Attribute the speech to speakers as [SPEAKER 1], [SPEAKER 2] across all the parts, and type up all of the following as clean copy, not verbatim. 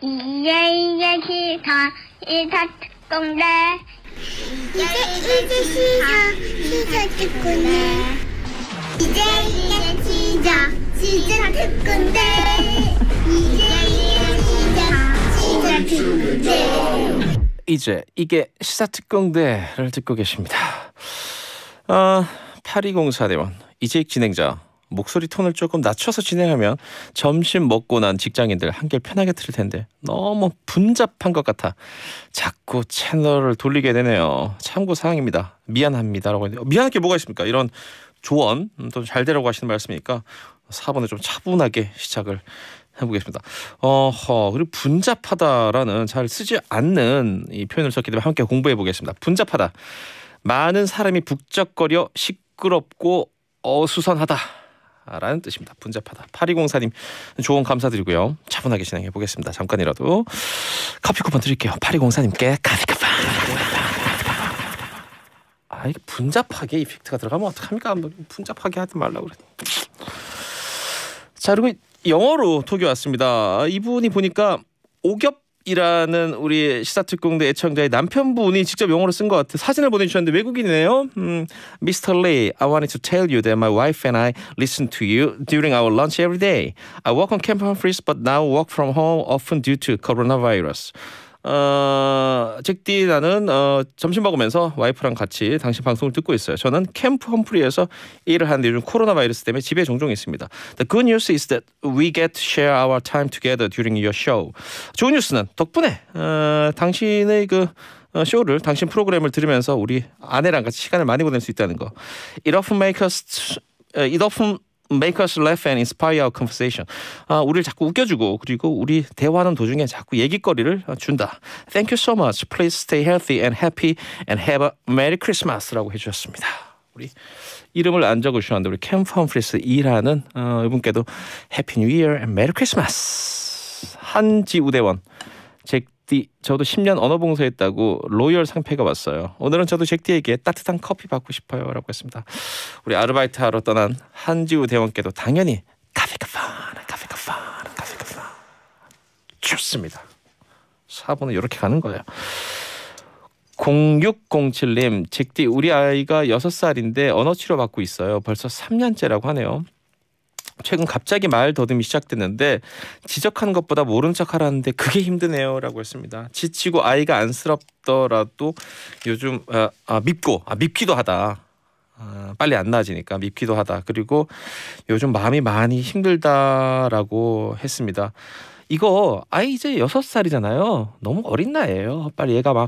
[SPEAKER 1] 이제 시사 특공대. 이제 시사 특공대. 이제 시사 특공대.
[SPEAKER 2] 이제 이게 시사특공대를 듣고 계십니다. 8204대원 이재익 진행자, 목소리 톤을 조금 낮춰서 진행하면 점심 먹고 난 직장인들 한결 편하게 들을 텐데 너무 분잡한 것 같아 자꾸 채널을 돌리게 되네요. 참고사항입니다. 미안합니다라고 했는데 미안할 게 뭐가 있습니까? 이런 조언 또 잘 되라고 하시는 말씀이니까 4번을 좀 차분하게 시작을 해보겠습니다. 그리고 분잡하다라는 잘 쓰지 않는 이 표현을 썼기 때문에 함께 공부해 보겠습니다. 분잡하다. 많은 사람이 북적거려 시끄럽고 어수선하다 라는 뜻입니다. 분잡하다. 8204님 조언 감사드리고요. 차분하게 진행해 보겠습니다. 잠깐이라도 커피 쿠폰 드릴게요. 8204님께 커피 쿠폰. 이게 분잡하게 이펙트가 들어가면 어떡합니까? 분잡하게 하지 말라고 그래. 자, 그리고 영어로 톡이 왔습니다. 이분이 보니까 오겹이라는 우리 시사특공대 애청자의 남편분이 직접 영어로 쓴 것 같아요. 사진을 보내주셨는데 외국인이네요. Mr. Lee, I wanted to tell you that my wife and I listen to you during our lunch every day. I work on Camp Humphreys but now work from home often due to coronavirus. 잭디 나는 점심 먹으면서 와이프랑 같이 당신 방송을 듣고 있어요. 저는 캠프 험프리에서 일을 하는데 요즘 코로나 바이러스 때문에 집에 종종 있습니다. The good news is that we get to share our time together during your show. 좋은 뉴스는 덕분에 당신의 그 쇼를 당신 프로그램을 들으면서 우리 아내랑 같이 시간을 많이 보낼 수 있다는 거. It often make us laugh and inspire our conversation. 우리를 자꾸 웃겨주고 그리고 우리 대화하는 도중에 자꾸 얘기거리를 준다. Thank you so much. Please stay healthy and happy and have a Merry Christmas라고 해주셨습니다. 우리 이름을 안 적으셨는데 우리 캠프 험프리스 일하는 이분께도 해피 뉴 이어 앤 메리 크리스마스. 한지우대원 잭디 저도 10년 언어봉사했다고 로열 상패가 왔어요. 오늘은 저도 잭디에게 따뜻한 커피 받고 싶어요 라고 했습니다. 우리 아르바이트 하러 떠난 한지우 대원께도 당연히 카페 좋습니다. 4번은 이렇게 가는 거예요. 0607님 잭디 우리 아이가 6살인데 언어치료 받고 있어요. 벌써 3년째라고 하네요. 최근 갑자기 말 더듬이 시작됐는데 지적하는 것보다 모른 척하라는데 그게 힘드네요 라고 했습니다. 지치고 아이가 안쓰럽더라도 요즘 밉기도 하다. 빨리 안 나아지니까 밉기도 하다. 그리고 요즘 마음이 많이 힘들다라고 했습니다. 이거 아이 이제 6살이잖아요. 너무 어린 나이에요. 빨리 얘가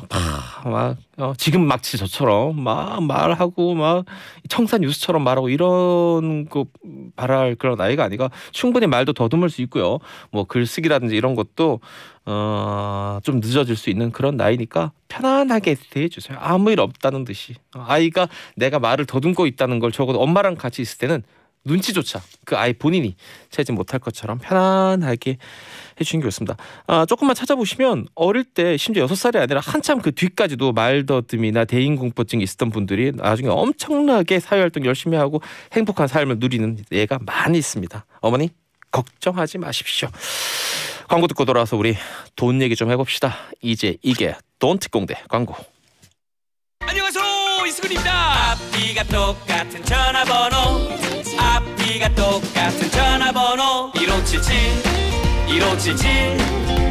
[SPEAKER 2] 지금 마치 저처럼 막 말하고 막 청산 유수처럼 말하고 이런 거 바랄 그런 나이가 아니라 충분히 말도 더듬을 수 있고요. 뭐 글쓰기라든지 이런 것도 좀 늦어질 수 있는 그런 나이니까 편안하게 대해주세요. 아무 일 없다는 듯이. 아이가 내가 말을 더듬고 있다는 걸 적어도 엄마랑 같이 있을 때는 눈치조차 그 아이 본인이 채지 못할 것처럼 편안하게 해주는 게 좋습니다. 조금만 찾아보시면 어릴 때 심지어 6살이 아니라 한참 그 뒤까지도 말더듬이나 대인공포증이 있었던 분들이 나중에 엄청나게 사회활동 열심히 하고 행복한 삶을 누리는 예가 많이 있습니다. 어머니 걱정하지 마십시오. 광고 듣고 돌아와서 우리 돈 얘기 좀 해봅시다. 이제 이게 돈 특공대 광고.
[SPEAKER 3] 안녕하세요, 이수근입니다. 앞뒤가 똑같은 전화번호, 앞뒤가 똑같은 전화번호 1577 1577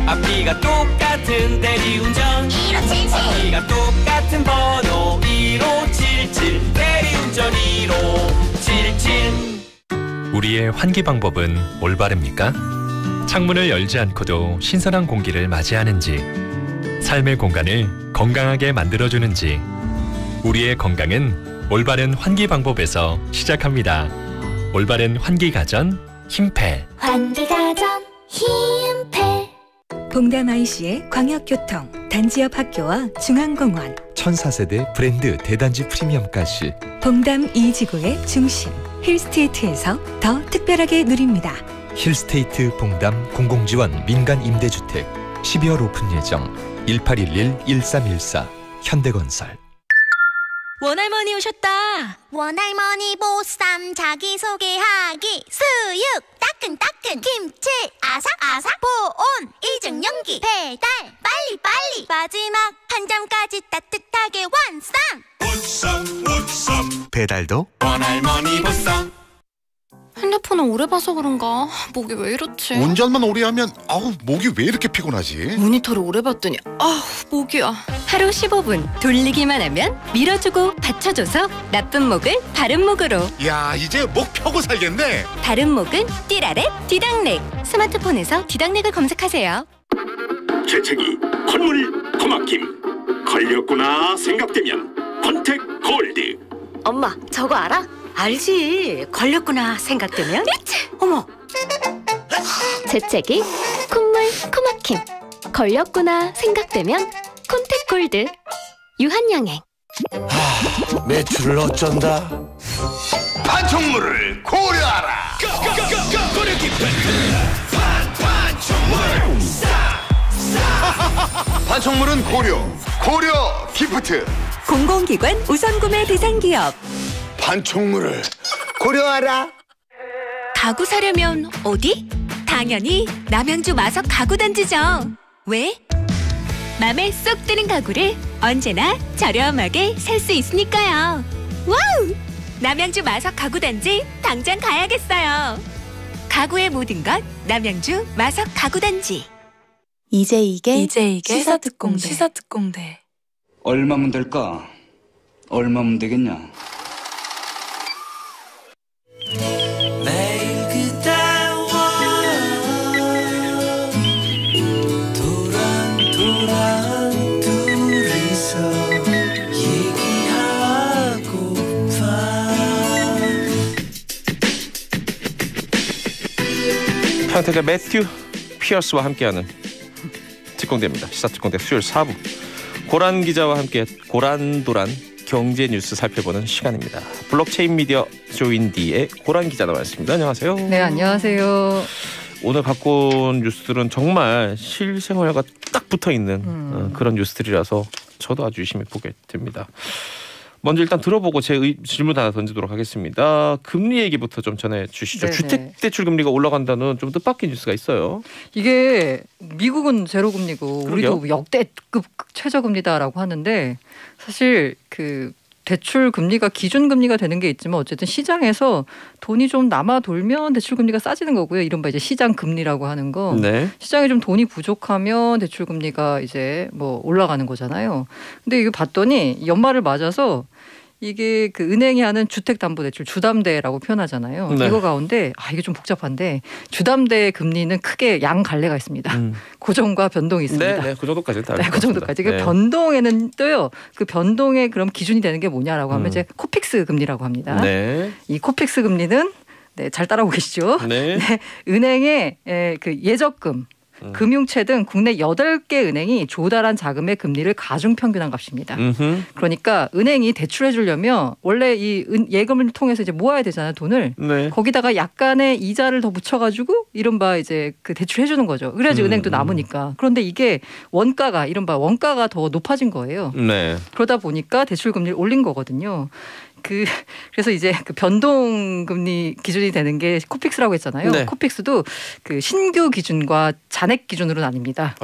[SPEAKER 3] 앞뒤가 똑같은 대리운전 1577 앞뒤가 똑같은 번호 1577 대리운전 1577.
[SPEAKER 4] 우리의 환기 방법은 올바릅니까? 창문을 열지 않고도 신선한 공기를 맞이하는지, 삶의 공간을 건강하게 만들어주는지, 우리의 건강은 올바른 환기 방법에서 시작합니다. 올바른 환기 가전 힘패.
[SPEAKER 5] 환기 가전 힘패.
[SPEAKER 6] 봉담 IC의 광역교통, 단지역 학교와 중앙공원,
[SPEAKER 7] 1400세대 브랜드 대단지 프리미엄까지
[SPEAKER 6] 봉담 2지구의 중심 힐스테이트에서 더 특별하게 누립니다.
[SPEAKER 7] 힐스테이트 봉담 공공지원 민간 임대주택 12월 오픈 예정. 1811-1314 현대건설.
[SPEAKER 5] 원할머니 오셨다.
[SPEAKER 1] 원할머니 보쌈 자기소개하기 수육 따끈따끈 김치 아삭아삭 보온 이중용기 빠르게 배달 빨리 마지막 한 점까지 따뜻하게 완성.
[SPEAKER 8] 배달도
[SPEAKER 3] 원할머니 보쌈.
[SPEAKER 5] 핸드폰을 오래 봐서 그런가 목이 왜 이렇지?
[SPEAKER 9] 운전만 오래 하면 목이 왜 이렇게 피곤하지?
[SPEAKER 5] 모니터를 오래 봤더니 목이야.
[SPEAKER 6] 하루 15분 돌리기만 하면 밀어주고 받쳐줘서 나쁜 목을 바른 목으로.
[SPEAKER 9] 야, 이제 목 펴고 살겠네.
[SPEAKER 6] 바른 목은 띠라렛 디닥넥. 스마트폰에서 디닥넥을 검색하세요.
[SPEAKER 10] 재채기, 콧물, 코막힘 걸렸구나 생각되면 컨택 골드.
[SPEAKER 11] 엄마, 저거 알아? 알지. 걸렸구나 생각되면. 어머.
[SPEAKER 5] 재채기, 콧물, 코막힘 걸렸구나 생각되면 콘택골드. 유한양행.
[SPEAKER 10] 매출을 어쩐다. 판촉물을 고려하라. 판촉물은 고려 기프트.
[SPEAKER 6] 공공기관 우선구매 대상 기업.
[SPEAKER 10] 판촉물을 고려하라.
[SPEAKER 6] 가구 사려면 어디? 당연히 남양주 마석 가구단지죠. 왜? 맘에 쏙 드는 가구를 언제나 저렴하게 살 수 있으니까요. 와우! 남양주 마석 가구단지 당장 가야겠어요. 가구의 모든 것 남양주 마석 가구단지.
[SPEAKER 5] 이제 이게
[SPEAKER 6] 시사특공대.
[SPEAKER 12] 얼마면 될까? 얼마면 되겠냐?
[SPEAKER 3] 매일 그대와 도란 둘이서 얘기하고파.
[SPEAKER 2] 평택의 매튜 피어스와 함께하는 특공대입니다. 시사특공대 수요일 4부 고란 기자와 함께 고란도란 경제 뉴스 살펴보는 시간입니다. 블록체인 미디어 조인디의 고란 기자 나와있습니다. 안녕하세요.
[SPEAKER 13] 네, 안녕하세요.
[SPEAKER 2] 오늘 갖고 온 뉴스들은 정말 실생활과 딱 붙어있는 그런 뉴스들이라서 저도 아주 유심히 보게 됩니다. 먼저 일단 들어보고 제 질문 하나 던지도록 하겠습니다. 금리 얘기부터 좀 전해주시죠.
[SPEAKER 13] 네네.
[SPEAKER 2] 주택대출금리가 올라간다는 좀 뜻밖의 뉴스가 있어요.
[SPEAKER 13] 이게 미국은 제로금리고
[SPEAKER 2] 그러게요.
[SPEAKER 13] 우리도 역대급 최저금리다라고 하는데 사실 그 대출 금리가 기준 금리가 되는 게 있지만 어쨌든 시장에서 돈이 좀 남아 돌면 대출 금리가 싸지는 거고요. 이른바 이제 시장 금리라고 하는 거.
[SPEAKER 2] 네.
[SPEAKER 13] 시장에 좀 돈이 부족하면 대출 금리가 이제 뭐 올라가는 거잖아요. 근데 이거 봤더니 연말을 맞아서 이게 그 은행이 하는 주택담보대출 주담대라고 표현하잖아요.
[SPEAKER 2] 네.
[SPEAKER 13] 이거 가운데 이게 좀 복잡한데 주담대 금리는 크게 양 갈래가 있습니다. 고정과 변동이 있습니다.
[SPEAKER 2] 네, 그 정도까지는 다.
[SPEAKER 13] 네, 그 정도까지. 그 변동에는 또요. 그 변동의 그럼 기준이 되는 게 뭐냐라고 하면 이제 코픽스 금리라고 합니다.
[SPEAKER 2] 네.
[SPEAKER 13] 이 코픽스 금리는 잘 따라오고 계시죠?
[SPEAKER 2] 네.
[SPEAKER 13] 은행의 그 예적금, 금융채 등 국내 8개 은행이 조달한 자금의 금리를 가중 평균한 값입니다. 그러니까 은행이 대출해 주려면 원래 이 예금을 통해서 이제 모아야 되잖아요, 돈을.
[SPEAKER 2] 네.
[SPEAKER 13] 거기다가 약간의 이자를 더 붙여 가지고 이른바 이제 그 대출해 주는 거죠. 그래야지 은행도 남으니까. 그런데 이게 원가가 이른바 원가가 더 높아진 거예요.
[SPEAKER 2] 네.
[SPEAKER 13] 그러다 보니까 대출 금리를 올린 거거든요. 그래서 이제 그 변동금리 기준이 되는 게 코픽스라고 했잖아요.
[SPEAKER 2] 네.
[SPEAKER 13] 코픽스도 그 신규 기준과 잔액 기준으로 나뉩니다.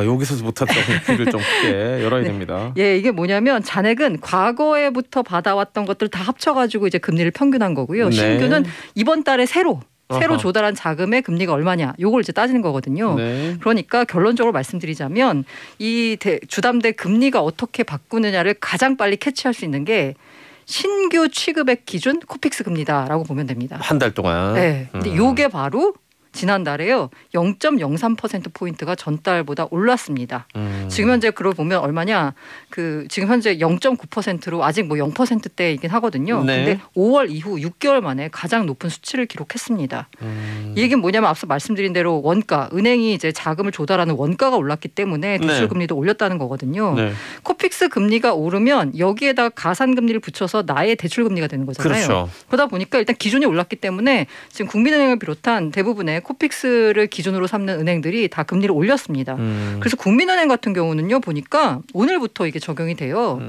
[SPEAKER 2] 여기서 못했던 귀를 좀 크게 열어야 됩니다.
[SPEAKER 13] 예, 이게 뭐냐면 잔액은 과거에부터 받아왔던 것들 다 합쳐가지고 이제 금리를 평균한 거고요.
[SPEAKER 2] 네.
[SPEAKER 13] 신규는 이번 달에 새로 조달한 자금의 금리가 얼마냐, 요걸 이제 따지는 거거든요.
[SPEAKER 2] 네.
[SPEAKER 13] 그러니까 결론적으로 말씀드리자면 이 주담대 금리가 어떻게 바꾸느냐를 가장 빨리 캐치할 수 있는 게 신규 취급액 기준 코픽스 금리다라고 보면 됩니다.
[SPEAKER 2] 한 달 동안.
[SPEAKER 13] 네. 근데 요게 바로 지난달에요. 0.03%포인트가 전달보다 올랐습니다. 지금 현재 그걸 보면 얼마냐. 지금 현재 0.9%로 아직 뭐 0%대이긴 하거든요.
[SPEAKER 2] 네.
[SPEAKER 13] 근데 5월 이후 6개월 만에 가장 높은 수치를 기록했습니다. 이 얘기는 뭐냐면 앞서 말씀드린 대로 원가, 은행이 이제 자금을 조달하는 원가가 올랐기 때문에 대출 금리도 올렸다는 거거든요.
[SPEAKER 2] 네.
[SPEAKER 13] 코픽스 금리가 오르면 여기에다가 가산 금리를 붙여서 나의 대출 금리가 되는 거잖아요.
[SPEAKER 2] 그렇죠.
[SPEAKER 13] 그러다 보니까 일단 기준이 올랐기 때문에 지금 국민은행을 비롯한 대부분의 코픽스를 기준으로 삼는 은행들이 다 금리를 올렸습니다. 그래서 국민은행 같은 경우는요, 보니까 오늘부터 이게 적용이 돼요.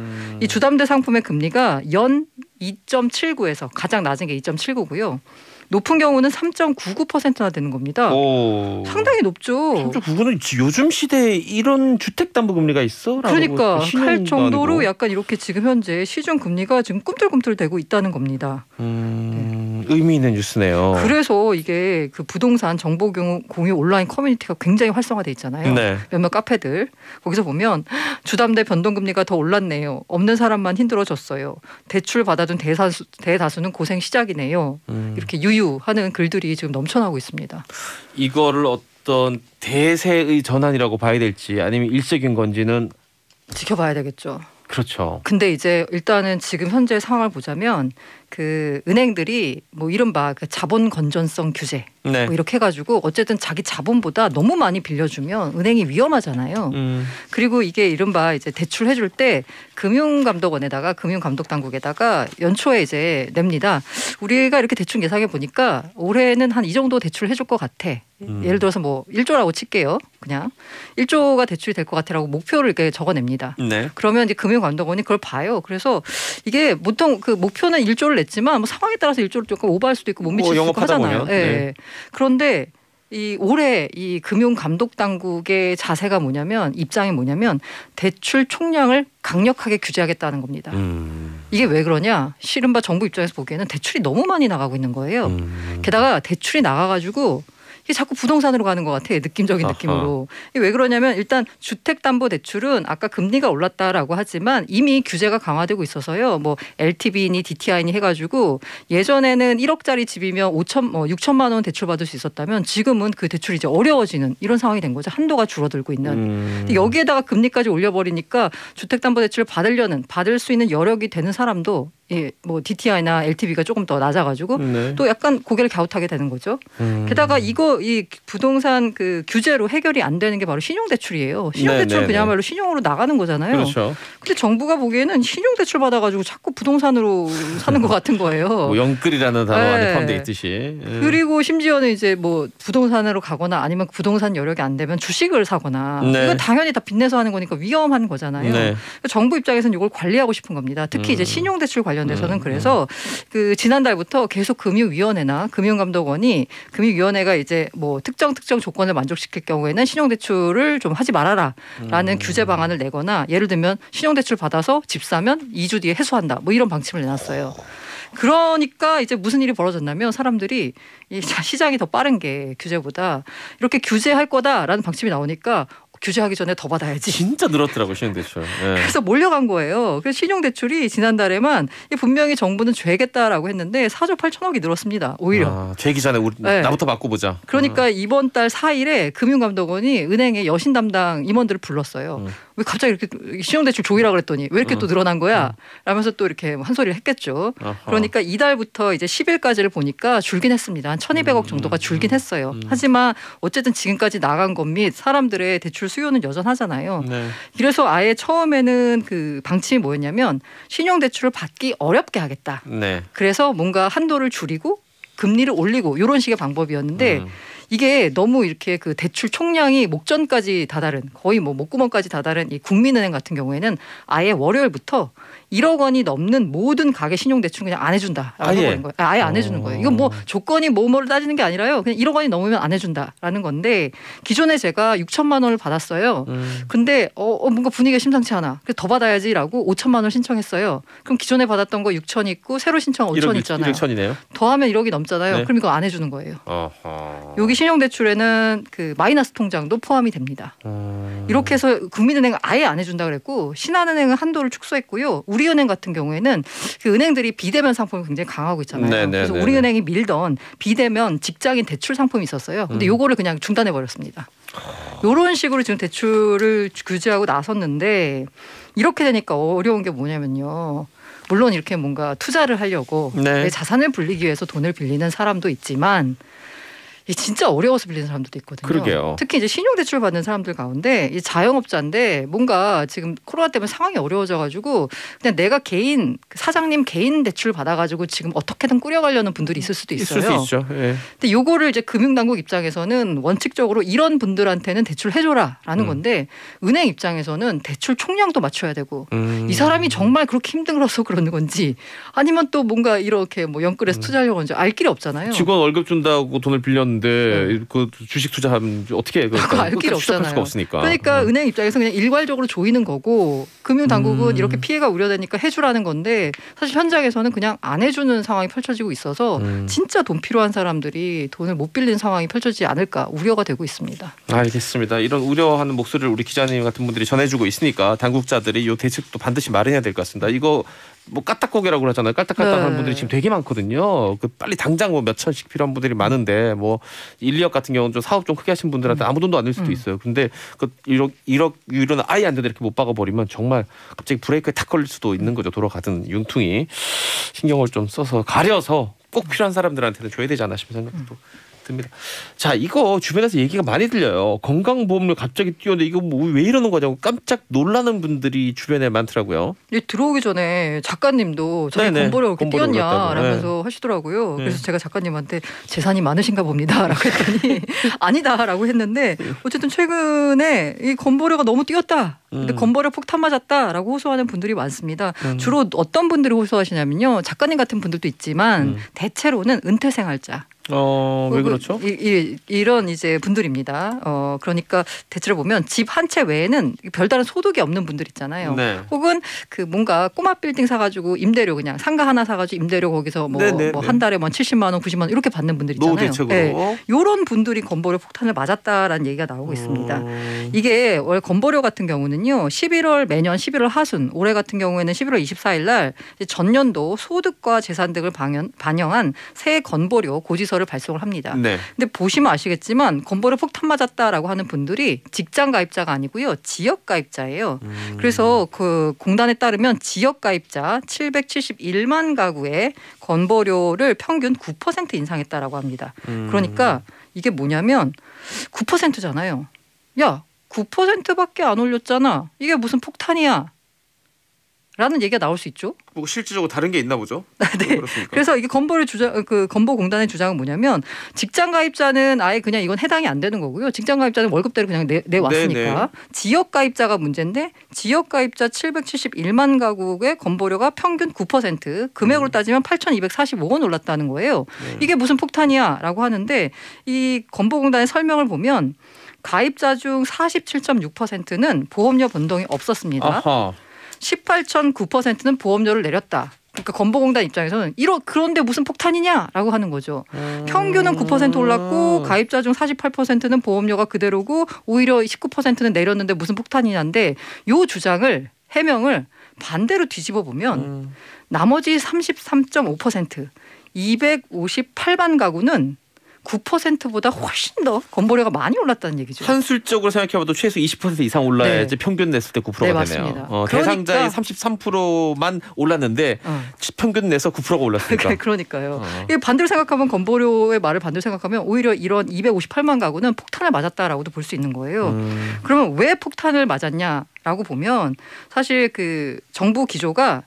[SPEAKER 13] 이 주담대 상품의 금리가 연 2.79에서 가장 낮은 게 2.79고요. 높은 경우는 3.99%나 되는 겁니다.
[SPEAKER 2] 오.
[SPEAKER 13] 상당히 높죠.
[SPEAKER 2] 3.99는 요즘 시대에 이런 주택담보금리가 있어?
[SPEAKER 13] 그러니까 할 정도로 약간 이렇게 지금 현재 시중 금리가 지금 꿈틀꿈틀대고 있다는 겁니다.
[SPEAKER 2] 의미 있는 뉴스네요.
[SPEAKER 13] 그래서 이게 그 부동산 정보 공유 온라인 커뮤니티가 굉장히 활성화돼 있잖아요.
[SPEAKER 2] 네.
[SPEAKER 13] 몇몇 카페들 거기서 보면 주담대 변동금리가 더 올랐네요. 없는 사람만 힘들어졌어요. 대출 받아둔 대다수는 고생 시작이네요. 이렇게 유유하는 글들이 지금 넘쳐나고 있습니다.
[SPEAKER 2] 이거를 어떤 대세의 전환이라고 봐야 될지 아니면 일시적인 건지는
[SPEAKER 13] 지켜봐야 되겠죠.
[SPEAKER 2] 그렇죠.
[SPEAKER 13] 근데 이제 일단은 지금 현재 상황을 보자면 그 은행들이 뭐 이른바 그 자본 건전성 규제
[SPEAKER 2] 네.
[SPEAKER 13] 뭐 이렇게 해가지고 어쨌든 자기 자본보다 너무 많이 빌려주면 은행이 위험하잖아요. 그리고 이게 이른바 이제 대출 해줄 때 금융감독원에다가 금융감독당국에다가 연초에 이제 냅니다. 우리가 이렇게 대충 예상해 보니까 올해는 한 이 정도 대출 해줄 것 같아. 예를 들어서 뭐 1조라고 칠게요. 그냥 1조가 대출이 될 것 같아라고 목표를 이렇게 적어냅니다.
[SPEAKER 2] 네.
[SPEAKER 13] 그러면 이제 금융감독원이 그걸 봐요. 그래서 이게 보통 그 목표는 1조를 냈지만 뭐 상황에 따라서 1조를 조금 오버할 수도 있고 못 미칠 수도 있고 하잖아요.
[SPEAKER 2] 보면.
[SPEAKER 13] 네.
[SPEAKER 2] 네.
[SPEAKER 13] 그런데 이 올해 이 금융감독당국의 자세가 뭐냐면 입장이 뭐냐면 대출 총량을 강력하게 규제하겠다는 겁니다. 이게 왜 그러냐? 실은바 정부 입장에서 보기에는 대출이 너무 많이 나가고 있는 거예요. 게다가 대출이 나가가지고 이게 자꾸 부동산으로 가는 것 같아. 느낌적인 느낌으로. 이게 왜 그러냐면 일단 주택담보대출은 아까 금리가 올랐다라고 하지만 이미 규제가 강화되고 있어서요. 뭐 LTV니 DTI니 해가지고 예전에는 1억짜리 집이면 6천만 원 대출 받을 수 있었다면 지금은 그 대출이 이제 어려워지는 이런 상황이 된 거죠. 한도가 줄어들고 있는. 여기에다가 금리까지 올려버리니까 주택담보대출을 받을 수 있는 여력이 되는 사람도 예, 뭐 DTI나 LTV가 조금 더 낮아가지고
[SPEAKER 2] 네.
[SPEAKER 13] 또 약간 고개를 갸웃하게 되는 거죠. 게다가 이 부동산 그 규제로 해결이 안 되는 게 바로 신용대출이에요. 신용대출은
[SPEAKER 2] 네, 네,
[SPEAKER 13] 그야말로 신용으로 나가는 거잖아요.
[SPEAKER 2] 그렇죠.
[SPEAKER 13] 근데 정부가 보기에는 신용대출 받아가지고 자꾸 부동산으로 사는 것 같은 거예요.
[SPEAKER 2] 뭐 영끌이라는 단어 안에
[SPEAKER 13] 네.
[SPEAKER 2] 포함되어 있듯이.
[SPEAKER 13] 그리고 심지어는 이제 뭐 부동산으로 가거나 아니면 부동산 여력이 안 되면 주식을 사거나
[SPEAKER 2] 네.
[SPEAKER 13] 이건 당연히 다 빚내서 하는 거니까 위험한 거잖아요.
[SPEAKER 2] 네.
[SPEAKER 13] 정부 입장에서는 이걸 관리하고 싶은 겁니다. 특히 이제 신용대출 관련돼서는 그래서 그 지난달부터 계속 금융위원회나 금융감독원이 금융위원회가 이제 뭐 특정 조건을 만족시킬 경우에는 신용대출을 좀 하지 말아라라는 규제 방안을 내거나 예를 들면 신용대출 받아서 집 사면 2주 뒤에 해소한다 뭐 이런 방침을 내놨어요. 그러니까 이제 무슨 일이 벌어졌냐면 사람들이 이 시장이 더 빠른 게 규제보다 이렇게 규제할 거다라는 방침이 나오니까 규제하기 전에 더 받아야지.
[SPEAKER 2] 진짜 늘었더라고요, 신용대출. 네.
[SPEAKER 13] 그래서 몰려간 거예요. 그래서 신용대출이 지난달에만 분명히 정부는 죄겠다라고 했는데 4조 8천억이 늘었습니다. 오히려.
[SPEAKER 2] 죄기 전에
[SPEAKER 13] 네.
[SPEAKER 2] 나부터 바꿔보자.
[SPEAKER 13] 그러니까 이번 달 4일에 금융감독원이 은행의 여신 담당 임원들을 불렀어요. 왜 갑자기 이렇게 신용대출 조이라 그랬더니 왜 이렇게 또 늘어난 거야? 라면서 또 이렇게 한 소리를 했겠죠. 그러니까 이달부터 이제 10일까지를 보니까 줄긴 했습니다. 한 1,200억 정도가 줄긴 했어요. 하지만 어쨌든 지금까지 나간 것 및 사람들의 대출 수요는 여전하잖아요.
[SPEAKER 2] 네.
[SPEAKER 13] 그래서 아예 처음에는 그 방침이 뭐였냐면 신용대출을 받기 어렵게 하겠다.
[SPEAKER 2] 네.
[SPEAKER 13] 그래서 뭔가 한도를 줄이고 금리를 올리고 이런 식의 방법이었는데 이게 너무 이렇게 그 대출 총량이 목전까지 다다른 거의 뭐 목구멍까지 다다른 이 국민은행 같은 경우에는 아예 월요일부터 1억 원이 넘는 모든 가계 신용대출 그냥 안 해준다라고 해버린 거예요. 아예 안 해주는 거예요. 이건 뭐 조건이 뭐를 따지는 게 아니라요. 그냥 1억 원이 넘으면 안 해준다라는 건데 기존에 제가 6천만 원을 받았어요. 근데 뭔가 분위기가 심상치 않아. 그래서 더 받아야지라고 5천만 원을 신청했어요. 그럼 기존에 받았던 거 6천 있고 새로 신청 5천 있잖아요.
[SPEAKER 2] 1천이네요.
[SPEAKER 13] 더하면 1억이 넘잖아요.
[SPEAKER 2] 네.
[SPEAKER 13] 그럼 이거 안 해주는 거예요.
[SPEAKER 2] 어허.
[SPEAKER 13] 여기 신용대출에는 그 마이너스 통장도 포함이 됩니다. 이렇게 해서 국민은행은 아예 안 해준다 그랬고 신한은행은 한도를 축소했고요. 우리은행 같은 경우에는 그 은행들이 비대면 상품이 굉장히 강하고 있잖아요.
[SPEAKER 2] 네네,
[SPEAKER 13] 그래서
[SPEAKER 2] 네네.
[SPEAKER 13] 우리은행이 밀던 비대면 직장인 대출 상품이 있었어요. 근데 요거를 그냥 중단해 버렸습니다. 이런 식으로 지금 대출을 규제하고 나섰는데 이렇게 되니까 어려운 게 뭐냐면요. 물론 이렇게 뭔가 투자를 하려고
[SPEAKER 2] 네.
[SPEAKER 13] 내 자산을 불리기 위해서 돈을 빌리는 사람도 있지만 이 진짜 어려워서 빌리는 사람들도 있거든요.
[SPEAKER 2] 그러게요.
[SPEAKER 13] 특히 이제 신용대출 받는 사람들 가운데 이 자영업자인데 뭔가 지금 코로나 때문에 상황이 어려워져가지고 그냥 내가 개인 사장님 개인 대출 받아가지고 지금 어떻게든 꾸려가려는 분들이 있을 수도 있어요.
[SPEAKER 2] 있을 수 있죠. 예.
[SPEAKER 13] 근데 요거를 이제 금융당국 입장에서는 원칙적으로 이런 분들한테는 대출 해줘라라는 건데 은행 입장에서는 대출 총량도 맞춰야 되고 이 사람이 정말 그렇게 힘들어서 그러는 건지 아니면 또 뭔가 이렇게 뭐 영끌해서 투자하려고 하는지 알 길이 없잖아요.
[SPEAKER 2] 직원 월급 준다고 돈을 빌렸는데 그 주식 투자하면 어떻게 해?
[SPEAKER 13] 그거 알 길이 없잖아요.
[SPEAKER 2] 수가 없으니까.
[SPEAKER 13] 그러니까 은행 입장에서 그냥 일괄적으로 조이는 거고 금융당국은 이렇게 피해가 우려되니까 해주라는 건데 사실 현장에서는 그냥 안 해주는 상황이 펼쳐지고 있어서 진짜 돈 필요한 사람들이 돈을 못 빌린 상황이 펼쳐지지 않을까 우려가 되고 있습니다.
[SPEAKER 2] 알겠습니다. 이런 우려하는 목소리를 우리 기자님 같은 분들이 전해주고 있으니까 당국자들이 이 대책도 반드시 마련해야 될 것 같습니다. 이거 뭐 까딱고개라고 그러잖아요. 깔딱깔딱하는
[SPEAKER 13] 네.
[SPEAKER 2] 분들이 지금 되게 많거든요. 그 빨리 당장 뭐 몇 천씩 필요한 분들이 많은데 뭐 1, 2억 같은 경우는 좀 사업 좀 크게 하신 분들한테 아무 돈도 안 낼 수도 있어요. 근데 그 1억 유료는 아예 안 되는데 이렇게 못 박아버리면 정말 갑자기 브레이크에 탁 걸릴 수도 있는 거죠. 돌아가든 융퉁이 신경을 좀 써서 가려서 꼭 필요한 사람들한테는 줘야 되지 않나 싶은 생각도 듭니다. 자, 이거 주변에서 얘기가 많이 들려요. 건강보험료 갑자기 뛰었는데 이거 뭐 왜 이러는 거냐고 깜짝 놀라는 분들이 주변에 많더라고요.
[SPEAKER 13] 들어오기 전에 작가님도 저희 건보료 이렇게 뛰었냐라면서 하시더라고요. 그래서 제가 작가님한테 재산이 많으신가 봅니다라고 했더니 아니다라고 했는데 어쨌든 최근에 이 건보료가 너무 뛰었다. 근데 건보료 폭탄 맞았다라고 호소하는 분들이 많습니다. 주로 어떤 분들이 호소하시냐면요. 작가님 같은 분들도 있지만 대체로는 은퇴생활자.
[SPEAKER 2] 왜 그렇죠?
[SPEAKER 13] 이런 이제 분들입니다. 그러니까 대체로 보면 집 한 채 외에는 별다른 소득이 없는 분들 있잖아요. 네. 혹은 그 뭔가 꼬마 빌딩 사가지고 임대료 그냥 상가 하나 사가지고 임대료 거기서 뭐 한 달에 뭐 70만 원, 90만 원 이렇게 받는 분들 있잖아요.
[SPEAKER 2] 노후대책으로.
[SPEAKER 13] 네. 이런 분들이 건보료 폭탄을 맞았다라는 얘기가 나오고 있습니다. 이게 원래 건보료 같은 경우는요. 매년 11월 하순 올해 같은 경우에는 11월 24일 날 전년도 소득과 재산 등을 반영한 새 건보료 고지서를 발송을 합니다. 네. 근데 보시면 아시겠지만 건보료 폭탄 맞았다라고 하는 분들이 직장 가입자가 아니고요. 지역 가입자예요. 그래서 그 공단에 따르면 지역 가입자 771만 가구의 건보료를 평균 9% 인상했다라고 합니다. 그러니까 이게 뭐냐면 9%잖아요. 야, 9%밖에 안 올렸잖아. 이게 무슨 폭탄이야? 라는 얘기가 나올 수 있죠.
[SPEAKER 2] 뭐 실질적으로 다른 게 있나 보죠.
[SPEAKER 13] 네. 그래서 이게 건보공단의 주장은 뭐냐면 직장 가입자는 아예 그냥 이건 해당이 안 되는 거고요. 직장 가입자는 월급대로 그냥 내왔으니까 지역 가입자가 문제인데 지역 가입자 771만 가구의 건보료가 평균 9% 금액으로 따지면 8,245원 올랐다는 거예요. 이게 무슨 폭탄이야라고 하는데 이 건보공단의 설명을 보면 가입자 중 47.6%는 보험료 변동이 없었습니다. 아하. 18.9%는 보험료를 내렸다. 그러니까 건보공단 입장에서는 그런데 무슨 폭탄이냐라고 하는 거죠. 평균은 9% 올랐고 가입자 중 48%는 보험료가 그대로고 오히려 19%는 내렸는데 무슨 폭탄이냐인데 이 주장을 해명을 반대로 뒤집어 보면 나머지 33.5% 258만 가구는 9%보다 훨씬 더 건보료가 많이 올랐다는 얘기죠.
[SPEAKER 2] 산술적으로 생각해봐도 최소 20% 이상 올라야지 평균 냈을 때 9%가 되네요. 대상자의 33%만 올랐는데 평균 내서 9%가 올랐으니까.
[SPEAKER 13] 그러니까요. 반대로 생각하면 건보료의 말을 반대로 생각하면 오히려 이런 258만 가구는 폭탄을 맞았다라고도 볼 수 있는 거예요. 그러면 왜 폭탄을 맞았냐라고 보면 사실 그 정부 기조가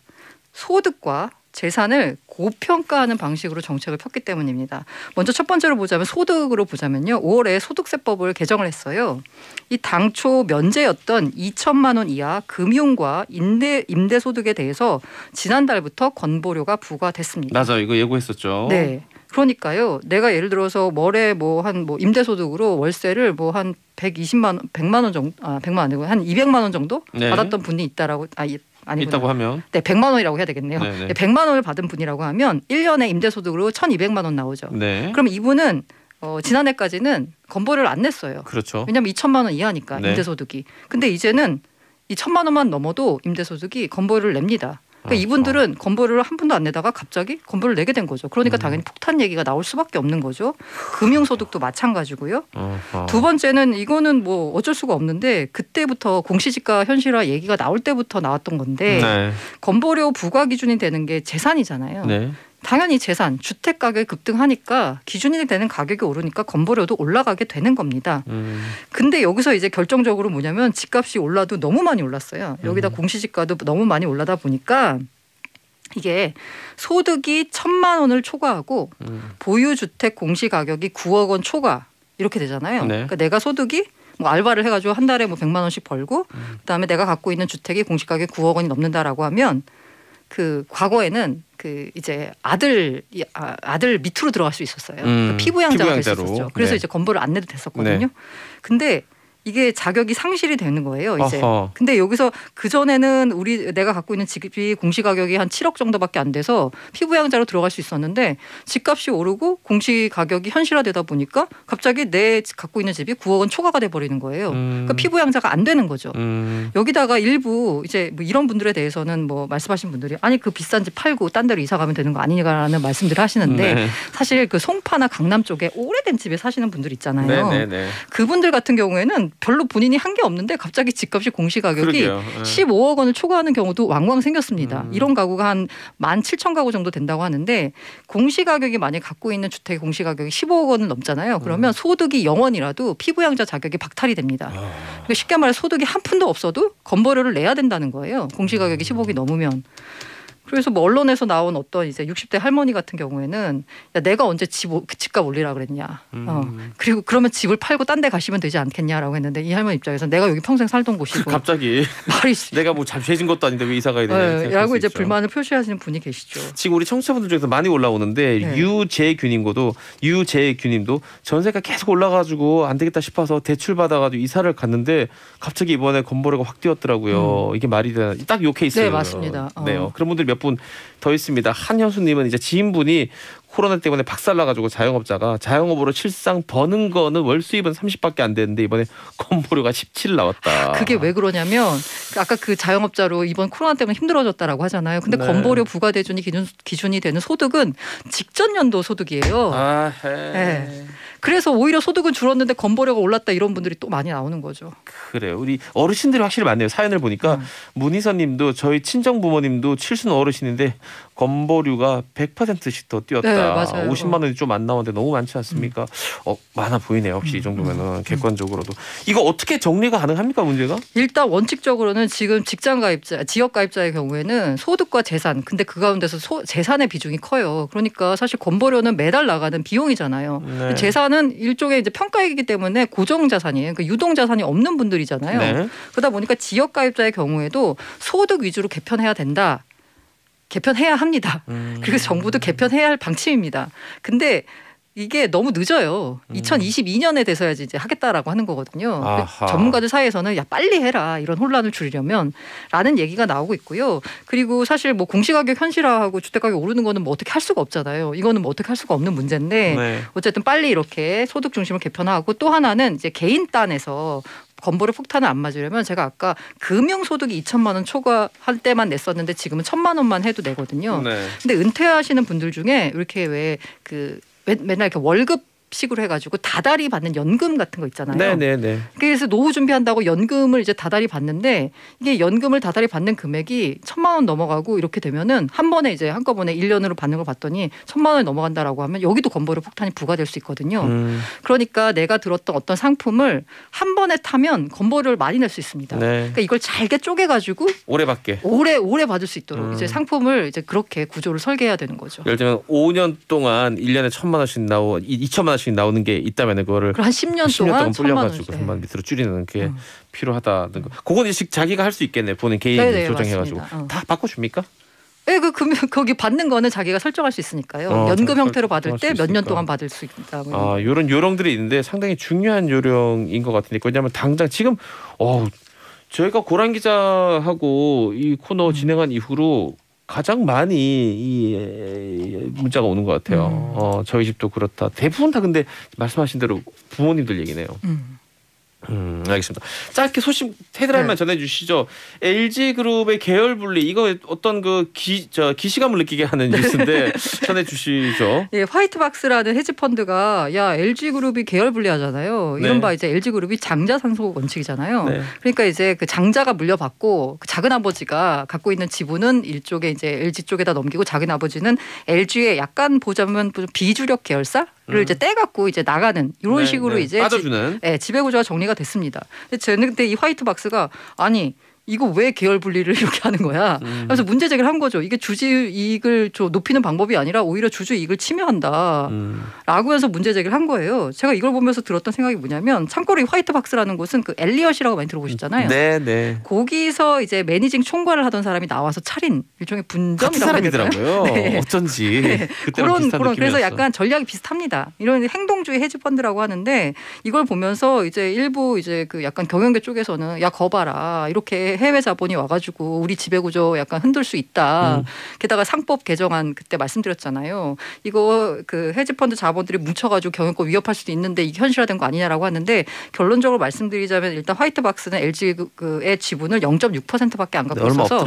[SPEAKER 13] 소득과 재산을 고평가하는 방식으로 정책을 폈기 때문입니다. 먼저 첫 번째로 보자면 소득으로 보자면요. 5월에 소득세법을 개정을 했어요. 이 당초 면제였던 2천만 원 이하 금융과 임대소득에 대해서 지난달부터 건보료가 부과됐습니다.
[SPEAKER 2] 맞아요. 이거 예고했었죠.
[SPEAKER 13] 네. 그러니까요. 내가 예를 들어서 월에 임대소득으로 월세를 한 100만 원 정도, 100만 원 아니고 한 200만 원 정도 받았던 분이 있다라고
[SPEAKER 2] 있다고 하면
[SPEAKER 13] 100만 원이라고 해야 되겠네요. 100만 원을 받은 분이라고 하면 1년에 임대소득으로 1,200만 원 나오죠. 그럼 이분은 지난해까지는 건보료를 안 냈어요.
[SPEAKER 2] 그렇죠.
[SPEAKER 13] 왜냐하면 2천만 원 이하니까 임대소득이. 근데 이제는 2천만 원만 넘어도 임대소득이 건보료를 냅니다. 그러니까 이분들은 건보료를 한 푼도 안 내다가 갑자기 건보료를 내게 된 거죠. 그러니까 당연히 폭탄 얘기가 나올 수밖에 없는 거죠. 금융소득도 마찬가지고요. 두 번째는 이거는 어쩔 수가 없는데 그때부터 공시지가 현실화 얘기가 나올 때부터 나왔던 건데 건보료 부과 기준이 되는 게 재산이잖아요. 당연히 재산, 주택 가격이 급등하니까 기준이 되는 가격이 오르니까 건보료도 올라가게 되는 겁니다. 근데 여기서 이제 결정적으로 뭐냐면 집값이 올라도 너무 많이 올랐어요. 여기다 공시지가도 너무 많이 올라다 보니까 이게 소득이 1,000만 원을 초과하고 보유주택 공시가격이 9억 원 초과 이렇게 되잖아요.
[SPEAKER 2] 네.
[SPEAKER 13] 그러니까 내가 소득이 뭐 알바를 해가지고 한 달에 뭐 100만 원씩 벌고 그다음에 내가 갖고 있는 주택이 공시가격이 9억 원이 넘는다라고 하면 그 과거에는 그 이제 아들 밑으로 들어갈 수 있었어요. 그러니까 피부양자가 될 수 있었죠. 그래서
[SPEAKER 2] 네.
[SPEAKER 13] 이제 건보를 안 내도 됐었거든요.
[SPEAKER 2] 네.
[SPEAKER 13] 근데 이게 자격이 상실이 되는 거예요. 이제.
[SPEAKER 2] 어허.
[SPEAKER 13] 근데 여기서 그 전에는 내가 갖고 있는 집이 공시가격이 한 7억 정도밖에 안 돼서 피부양자로 들어갈 수 있었는데 집값이 오르고 공시가격이 현실화되다 보니까 갑자기 내 갖고 있는 집이 9억 원 초과가 돼 버리는 거예요. 그러니까 피부양자가 안 되는 거죠. 여기다가 일부 이제 뭐 이런 분들에 대해서는 뭐 말씀하신 분들이 아니 그 비싼 집 팔고 딴 데로 이사 가면 되는 거 아니냐라는 말씀들을 하시는데
[SPEAKER 2] 네.
[SPEAKER 13] 사실 그 송파나 강남 쪽에 오래된 집에 사시는 분들 있잖아요.
[SPEAKER 2] 네네네.
[SPEAKER 13] 그분들 같은 경우에는 별로 본인이 한 게 없는데 갑자기 집값이 공시가격이
[SPEAKER 2] 그러게요.
[SPEAKER 13] 15억 원을 초과하는 경우도 왕왕 생겼습니다. 이런 가구가 한 17,000가구 정도 된다고 하는데 공시가격이 만약 갖고 있는 주택의 공시가격이 15억 원을 넘잖아요. 그러면 소득이 0원이라도 피부양자 자격이 박탈이 됩니다. 그러니까 쉽게 말해 소득이 한 푼도 없어도 건보료를 내야 된다는 거예요. 공시가격이 15억이 넘으면. 그래서 뭐 언론에서 나온 어떤 이제 60대 할머니 같은 경우에는 야, 내가 언제 집값 올리라 그랬냐. 그리고 그러면 집을 팔고 딴 데 가시면 되지 않겠냐라고 했는데 이 할머니 입장에서 내가 여기 평생 살던 곳이고
[SPEAKER 2] 갑자기
[SPEAKER 13] 말이
[SPEAKER 2] 내가 뭐 죄진 것도 아닌데 왜 이사 가야 되냐.
[SPEAKER 13] 라고 이제 불만을 표시하시는 분이 계시죠.
[SPEAKER 2] 지금 우리 청취자분들 중에서 많이 올라오는데
[SPEAKER 13] 네.
[SPEAKER 2] 유재규님도 전세가 계속 올라가지고 안 되겠다 싶어서 대출 받아가지고 이사를 갔는데 갑자기 이번에 건보료가 확 뛰었더라고요. 이게 말이 되나? 딱 요 케이스.
[SPEAKER 13] 네, 맞습니다.
[SPEAKER 2] 네요. 그런 분들이 몇 분 더 있습니다. 한현수님은 이제 지인분이 코로나 때문에 박살나가지고 자영업으로 실상 버는 거는 월 수입은 30밖에 안 되는데 이번에 건보료가 17 나왔다.
[SPEAKER 13] 그게 왜 그러냐면 아까 그 자영업자로 이번 코로나 때문에 힘들어졌다라고 하잖아요. 근데
[SPEAKER 2] 네.
[SPEAKER 13] 건보료 부과 대준이 기준이 되는 소득은 직전 연도 소득이에요. 네. 그래서 오히려 소득은 줄었는데 건보료가 올랐다 이런 분들이 또 많이 나오는 거죠.
[SPEAKER 2] 그래요. 우리 어르신들이 확실히 많네요. 사연을 보니까 문희선님도 저희 친정 부모님도 칠순 어르신인데 건보료가 100%씩 더 뛰었다.
[SPEAKER 13] 네, 맞아요.
[SPEAKER 2] 50만 원이 좀 안 나오는데 너무 많지 않습니까? 많아 보이네요. 혹시 이 정도면은 객관적으로도 이거 어떻게 정리가 가능합니까 문제가?
[SPEAKER 13] 일단 원칙적으로는 지금 직장 가입자, 지역 가입자의 경우에는 소득과 재산, 근데 그 가운데서 재산의 비중이 커요. 그러니까 사실 건보료는 매달 나가는 비용이잖아요.
[SPEAKER 2] 네.
[SPEAKER 13] 재산은 일종의 이제 평가이기 때문에 고정 자산이에요. 그러니까 유동 자산이 없는 분들이잖아요.
[SPEAKER 2] 네.
[SPEAKER 13] 그러다 보니까 지역 가입자의 경우에도 소득 위주로 개편해야 된다. 개편해야 합니다. 그래서 정부도 개편해야 할 방침입니다. 근데 이게 너무 늦어요. 2022년에 돼서야지 이제 하겠다라고 하는 거거든요. 전문가들 사이에서는 야 빨리 해라 이런 혼란을 줄이려면 라는 얘기가 나오고 있고요. 그리고 사실 뭐 공시가격 현실화하고 주택가격 오르는 거는 뭐 어떻게 할 수가 없잖아요. 이거는 뭐 어떻게 할 수가 없는 문제인데
[SPEAKER 2] 네.
[SPEAKER 13] 어쨌든 빨리 이렇게 소득 중심을 개편하고 또 하나는 이제 개인 딴에서 건보료 폭탄을 안 맞으려면 제가 아까 금융소득이 2천만 원 초과할 때만 냈었는데 지금은 1,000만 원만 해도 내거든요.
[SPEAKER 2] 네.
[SPEAKER 13] 근데 은퇴하시는 분들 중에 이렇게 왜 맨날 이렇게 월급식으로 해가지고 다달이 받는 연금 같은 거 있잖아요.
[SPEAKER 2] 네네네.
[SPEAKER 13] 그래서 노후 준비한다고 연금을 이제 다달이 받는데 이게 연금을 다달이 받는 금액이 1,000만 원 넘어가고 이렇게 되면은 한 번에 이제 한꺼번에 1년으로 받는 걸 봤더니 1,000만 원이 넘어간다라고 하면 여기도 건보료 폭탄이 부과될 수 있거든요. 그러니까 내가 들었던 어떤 상품을 한 번에 타면 건보료를 많이 낼 수 있습니다.
[SPEAKER 2] 네.
[SPEAKER 13] 그러니까 이걸 잘게 쪼개가지고
[SPEAKER 2] 오래 받게.
[SPEAKER 13] 오래 받을 수 있도록 이제 상품을 이제 그렇게 구조를 설계해야 되는 거죠.
[SPEAKER 2] 예를 들면 5년 동안 1년에 1,000만 원씩 2천만 원씩 나오는 게 있다면 그거를
[SPEAKER 13] 한 10년 동안
[SPEAKER 2] 불려가지고
[SPEAKER 13] 1,000만
[SPEAKER 2] 1,000만 밑으로 줄이는 게 필요하다는 거. 그건 이제 자기가 할 수 있겠네. 본인 개인
[SPEAKER 13] 네네,
[SPEAKER 2] 조정해가지고
[SPEAKER 13] 맞습니다.
[SPEAKER 2] 다 바꿔줍니까?
[SPEAKER 13] 네, 거기 받는 거는 자기가 설정할 수 있으니까요. 연금 형태로 받을 때 몇 년 동안 받을 수 있다고.
[SPEAKER 2] 이런 요령들이 있는데 상당히 중요한 요령인 것 같으니까 왜냐하면 당장 지금 저희가 고란 기자하고 이 코너 진행한 이후로 가장 많이 이 문자가 오는 것 같아요. 저희 집도 그렇다. 대부분 다 근데 말씀하신 대로 부모님들 얘기네요. 알겠습니다. 짧게 소식 헤드라인만 전해주시죠. LG그룹의 계열 분리 이거 어떤 그 기시감을 느끼게 하는 뉴스인데 전해주시죠.
[SPEAKER 13] 예, 화이트박스라는 헤지펀드가 야 LG그룹이 계열 분리하잖아요. 이른바 이제 LG그룹이 장자 상속 원칙이잖아요. 네. 그러니까 이제 그 장자가 물려받고 그 작은 아버지가 갖고 있는 지분은 일쪽에 이제 LG 쪽에다 넘기고 작은 아버지는 LG에 약간 보자면 비주력 계열사를 이제 떼갖고 이제 나가는 이런 식으로 이제
[SPEAKER 2] 빠져주는
[SPEAKER 13] 지배구조가 정리가 됐습니다. 근데 이 화이트박스가 아니 이거 왜 계열 분리를 이렇게 하는 거야? 그래서 문제 제기를 한 거죠. 이게 주주 이익을 높이는 방법이 아니라 오히려 주주 이익을 침해한다. 라고 해서 문제 제기를 한 거예요. 제가 이걸 보면서 들었던 생각이 뭐냐면 참고로 이 화이트박스라는 곳은 그 엘리엇이라고 많이 들어보셨잖아요.
[SPEAKER 2] 네.
[SPEAKER 13] 거기서 이제 매니징 총괄을 하던 사람이 나와서 차린 일종의 분점이라고 해야 될까요?
[SPEAKER 2] 사람이더라고요. 네. 어쩐지.
[SPEAKER 13] 네.
[SPEAKER 2] 그런
[SPEAKER 13] 그래서 약간 전략이 비슷합니다. 이런 행동주의 헤지펀드라고 하는데 이걸 보면서 이제 일부 이제 그 약간 경영계 쪽에서는 야 거봐라 이렇게 해외 자본이 와가지고 우리 지배구조 약간 흔들 수 있다. 게다가 상법 개정안 그때 말씀드렸잖아요. 이거 그 헤지펀드 자본들이 뭉쳐가지고 경영권 위협할 수도 있는데 이게 현실화된 거 아니냐라고 하는데 결론적으로 말씀드리자면 일단 화이트박스는 LG의 지분을 0.6%밖에 안 갖고 있어서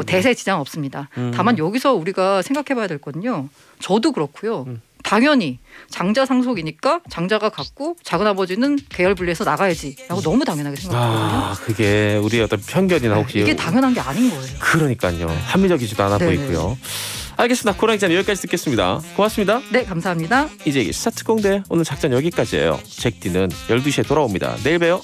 [SPEAKER 13] 대세 지장 없습니다. 다만 여기서 우리가 생각해봐야 될 거는요. 저도 그렇고요. 당연히 장자 상속이니까 장자가 갖고 작은 아버지는 계열 분리해서 나가야지라고 너무 당연하게 생각하거든요.
[SPEAKER 2] 그게 우리 어떤 편견이나 혹시
[SPEAKER 13] 이게 당연한 게 아닌 거예요.
[SPEAKER 2] 그러니까요. 합리적이지도 않아 보이고요. 알겠습니다. 고랑 기자님 여기까지 듣겠습니다. 고맙습니다.
[SPEAKER 13] 네, 감사합니다.
[SPEAKER 2] 이제 스타트 공대 오늘 작전 여기까지예요. 잭디는 12시에 돌아옵니다. 내일 봬요.